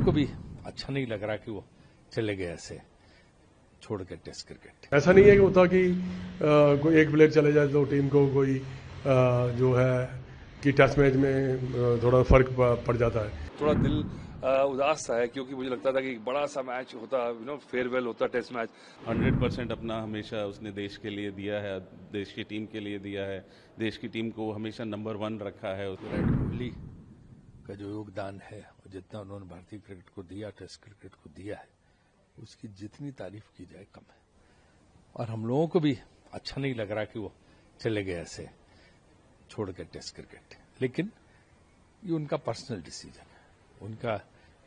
को भी अच्छा नहीं लग रहा कि वो चले गए ऐसे छोड़ के टेस्ट क्रिकेट। ऐसा नहीं है कि होता कि कोई एक प्लेयर चले जाए तो टीम को कोई जो है कि टेस्ट मैच में थोड़ा फर्क पड़ जाता है। थोड़ा दिल उदास सा है क्योंकि मुझे लगता था कि एक बड़ा सा मैच होता, फेयरवेल होता टेस्ट मैच। 100% अपना हमेशा उसने देश के लिए दिया है, देश की टीम के लिए दिया है, देश की टीम को हमेशा नंबर 1 रखा है। विराट कोहली का जो योगदान है और जितना उन्होंने भारतीय क्रिकेट को दिया, टेस्ट क्रिकेट को दिया है, उसकी जितनी तारीफ की जाए कम है। और हम लोगों को भी अच्छा नहीं लग रहा कि वो चले गए ऐसे छोड़ के टेस्ट क्रिकेट। लेकिन ये उनका पर्सनल डिसीजन है, उनका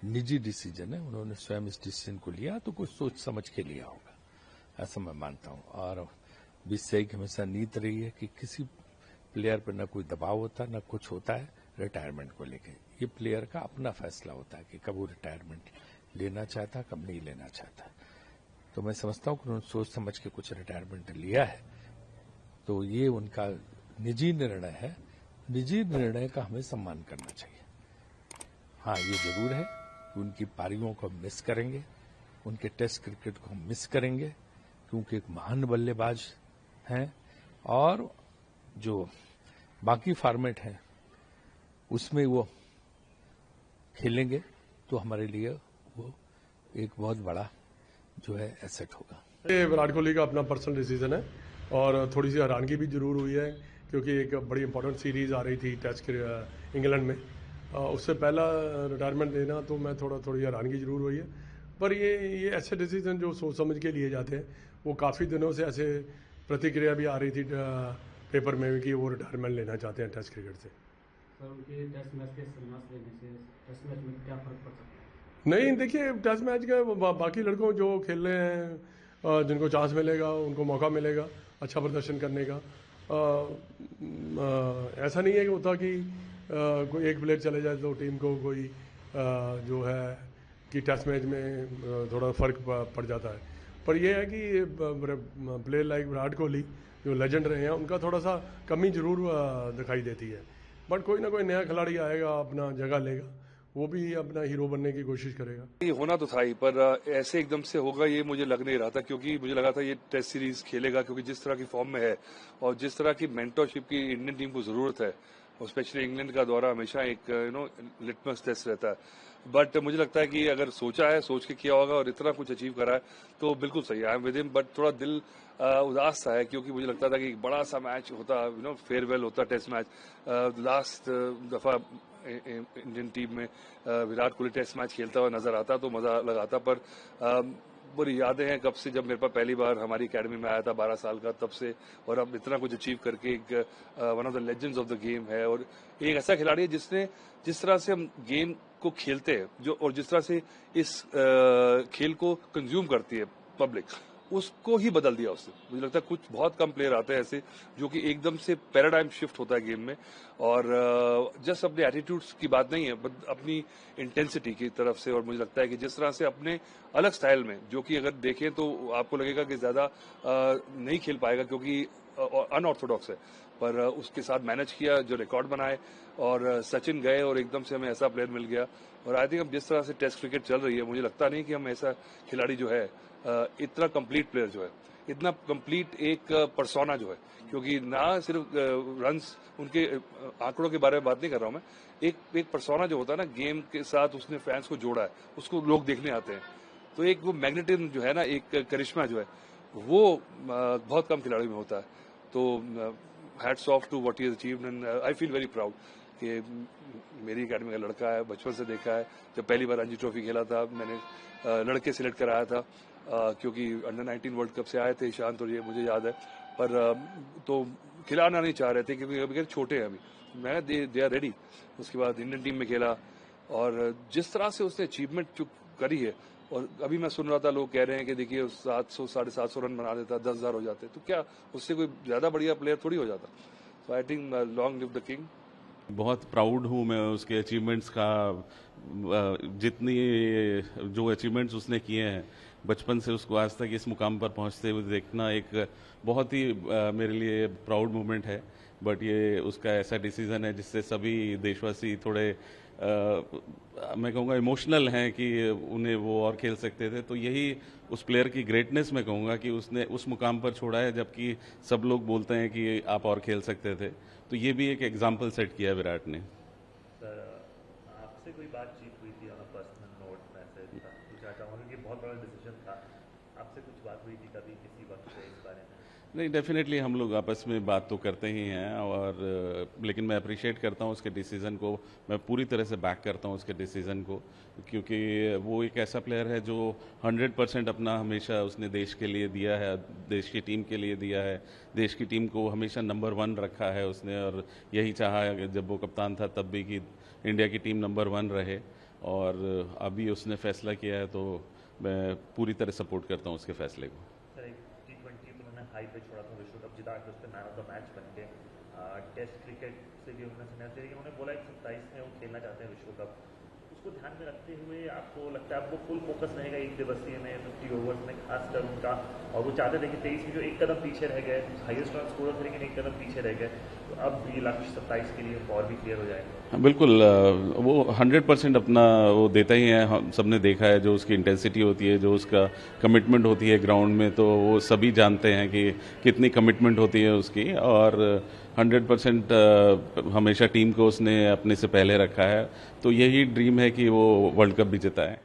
निजी डिसीजन है, उन्होंने स्वयं इस डिसीजन को लिया तो कुछ सोच समझ के लिया होगा, ऐसा मैं मानता हूं। और बीसीसीआई की हमेशा नीति रही है कि किसी प्लेयर पर न कोई दबाव होता न कुछ होता है रिटायरमेंट को लेकर। ये प्लेयर का अपना फैसला होता है कि कब वो रिटायरमेंट लेना चाहता, कब नहीं लेना चाहता। तो मैं समझता हूं कि उन्होंने सोच समझ के कुछ रिटायरमेंट लिया है, तो ये उनका निजी निर्णय है। निजी निर्णय का हमें सम्मान करना चाहिए। हाँ, ये जरूर है कि उनकी पारियों को हम मिस करेंगे, उनके टेस्ट क्रिकेट को हम मिस करेंगे, क्योंकि एक महान बल्लेबाज हैं और जो बाकी फॉर्मेट हैं उसमें वो खेलेंगे तो हमारे लिए वो एक बहुत बड़ा जो है एसेट होगा। ये विराट कोहली का अपना पर्सनल डिसीजन है और थोड़ी सी हैरानगी भी जरूर हुई है क्योंकि एक बड़ी इंपॉर्टेंट सीरीज आ रही थी टेस्ट इंग्लैंड में, उससे पहला रिटायरमेंट लेना तो मैं थोड़ी हैरानगी जरूर हुई है। पर ये ऐसे डिसीजन जो सोच समझ के लिए जाते हैं, वो काफ़ी दिनों से ऐसे प्रतिक्रिया भी आ रही थी पेपर में भी कि वो रिटायरमेंट लेना चाहते हैं टेस्ट क्रिकेट से। सर, उनके टेस्ट मैच के संन्यास लेने से टेस्ट मैच में क्या फर्क पड़ सकता है? नहीं, देखिए टेस्ट मैच का बाकी लड़कों जो खेल रहे हैं, जिनको चांस मिलेगा उनको मौका मिलेगा अच्छा प्रदर्शन करने का। ऐसा नहीं है कि होता कि कोई एक प्लेयर चले जाए तो टीम को कोई जो है कि टेस्ट मैच में थोड़ा फर्क पड़ जाता है। पर यह है कि प्लेयर लाइक विराट कोहली जो लेजेंड रहे हैं, उनका थोड़ा सा कमी जरूर दिखाई देती है। बट कोई ना कोई नया खिलाड़ी आएगा, अपना जगह लेगा, वो भी अपना हीरो बनने की कोशिश करेगा। ये होना तो था ही, पर ऐसे एकदम से होगा ये मुझे लग नहीं रहा था, क्योंकि मुझे लगा था ये टेस्ट सीरीज खेलेगा, क्योंकि जिस तरह की फॉर्म में है और जिस तरह की मेंटरशिप की इंडियन टीम को जरूरत है, और स्पेशली इंग्लैंड का दौरा हमेशा एक लिटमस टेस्ट रहता है। बट मुझे लगता है कि अगर सोचा है, सोच के किया होगा और इतना कुछ अचीव करा है तो बिल्कुल सही है। I am with him, but थोड़ा दिल उदास सा है क्योंकि मुझे लगता था कि एक बड़ा सा मैच होता, फेयरवेल होता टेस्ट मैच। लास्ट दफा इंडियन टीम में विराट कोहली टेस्ट मैच खेलता हुआ नजर आता तो मजा लगाता। पर बुरी यादें हैं कब से, जब मेरे पास पहली बार हमारी एकेडमी में आया था 12 साल का, तब से। और अब इतना कुछ अचीव करके एक one of the legends of the game है और एक ऐसा खिलाड़ी है जिसने जिस तरह से हम गेम को खेलते हैं जो और जिस तरह से इस खेल को कंज्यूम करती है पब्लिक, उसको ही बदल दिया उसने। मुझे लगता है कुछ बहुत कम प्लेयर आते हैं ऐसे जो कि एकदम से पैराडाइम शिफ्ट होता है गेम में, और जस्ट अपने एटीट्यूड्स की बात नहीं है, अपनी इंटेंसिटी की तरफ से। और मुझे लगता है कि जिस तरह से अपने अलग स्टाइल में, जो कि अगर देखें तो आपको लगेगा कि ज्यादा नहीं खेल पाएगा क्योंकि अनऑर्थोडॉक्स है, पर उसके साथ मैनेज किया, जो रिकॉर्ड बनाए, और सचिन गए और एकदम से हमें ऐसा प्लेयर मिल गया। और आई थिंक अब जिस तरह से टेस्ट क्रिकेट चल रही है, मुझे लगता नहीं कि हम ऐसा खिलाड़ी जो है, इतना कंप्लीट प्लेयर जो है, इतना कंप्लीट एक पर्सोना जो है, क्योंकि ना सिर्फ रन्स, उनके आंकड़ों के बारे में बात नहीं कर रहा हूं मैं, एक पर्सोना जो होता है ना गेम के साथ, उसने फैंस को जोड़ा है, उसको लोग देखने आते हैं। तो एक वो मैग्नेटिज्म जो है ना, एक करिश्मा जो है, वो बहुत कम खिलाड़ी में होता है। तो hats off to what he has achieved and I feel very proud कि मेरी एकेडमी का लड़का है, बचपन से देखा है। जब पहली बार रणजी ट्रॉफी खेला था, मैंने लड़के सिलेक्ट कराया था, क्योंकि अंडर 19 वर्ल्ड कप से आए थे ईशांत और ये, मुझे याद है। पर तो खिलाना नहीं चाह रहे थे क्योंकि अभी छोटे हैं अभी। मैं दे आर रेडी। उसके बाद इंडियन टीम में खेला और जिस तरह से उसने अचीवमेंट जो करी है, और अभी मैं सुन रहा था लोग कह रहे हैं कि देखिए 700 750 रन बना देता, 10,000 हो जाते, तो क्या उससे कोई ज्यादा बढ़िया प्लेयर थोड़ी हो जाता। So I think long live the king. बहुत प्राउड हूँ मैं उसके अचीवमेंट्स का, जितनी जो अचीवमेंट्स उसने किए हैं बचपन से उसको आज तक इस मुकाम पर पहुंचते हुए देखना एक बहुत ही मेरे लिए प्राउड मोमेंट है। बट ये उसका ऐसा डिसीजन है जिससे सभी देशवासी थोड़े मैं कहूँगा इमोशनल हैं कि उन्हें वो और खेल सकते थे। तो यही उस प्लेयर की ग्रेटनेस मैं कहूँगा कि उसने उस मुकाम पर छोड़ा है, जबकि सब लोग बोलते हैं कि आप और खेल सकते थे। तो ये भी एक एग्जाम्पल सेट किया विराट ने। सर, आपसे कोई बातचीत हुई थी on a personal note, message था, पूछना चाहूँगा कि बहुत बड़ा डिसीजन था, आपसे कुछ बात हुई थी कभी किसी वक्त पे इस बारे में? नहीं, डेफिनेटली हम लोग आपस में बात तो करते ही हैं, और लेकिन मैं अप्रिशिएट करता हूँ उसके डिसीज़न को। मैं पूरी तरह से बैक करता हूँ उसके डिसीज़न को, क्योंकि वो एक ऐसा प्लेयर है जो 100% अपना हमेशा उसने देश के लिए दिया है, देश की टीम के लिए दिया है। देश की टीम को हमेशा नंबर 1 रखा है उसने, और यही चाहा है जब वो कप्तान था तब भी कि इंडिया की टीम नंबर 1 रहे। और अभी उसने फैसला किया है, तो मैं पूरी तरह सपोर्ट करता हूँ उसके फैसले को। सर, एक T20 तो उन्होंने हाई पे छोड़ा था, विश्व कप जिता के उसके मैन ऑफ द मैच बन के। टेस्ट क्रिकेट से भी उन्होंने संन्यास लिया, लेकिन उन्होंने बोला कि 27 में वो खेलना चाहते हैं विश्व कप। उसको ध्यान में रखते हुए आपको लगता है आपको फुल फोकस रहेगा एक दिवसीय में, 50 ओवर्स में खासकर उनका, और वो चाहते थे कि 23 में जो एक कदम पीछे रह गए, हाईएस्ट रन स्कोर थे लेकिन एक कदम पीछे रह गए, तो अब ये लक्ष्य 27 के लिए और भी क्लियर हो जाएगा? बिल्कुल, वो 100% अपना वो देता ही है। हम सबने देखा है जो उसकी इंटेंसिटी होती है, जो उसका कमिटमेंट होती है ग्राउंड में, तो वो सभी जानते हैं कि कितनी कमिटमेंट होती है उसकी। और 100% हमेशा टीम को उसने अपने से पहले रखा है। तो यही ड्रीम है कि वो वर्ल्ड कप भी जिताए।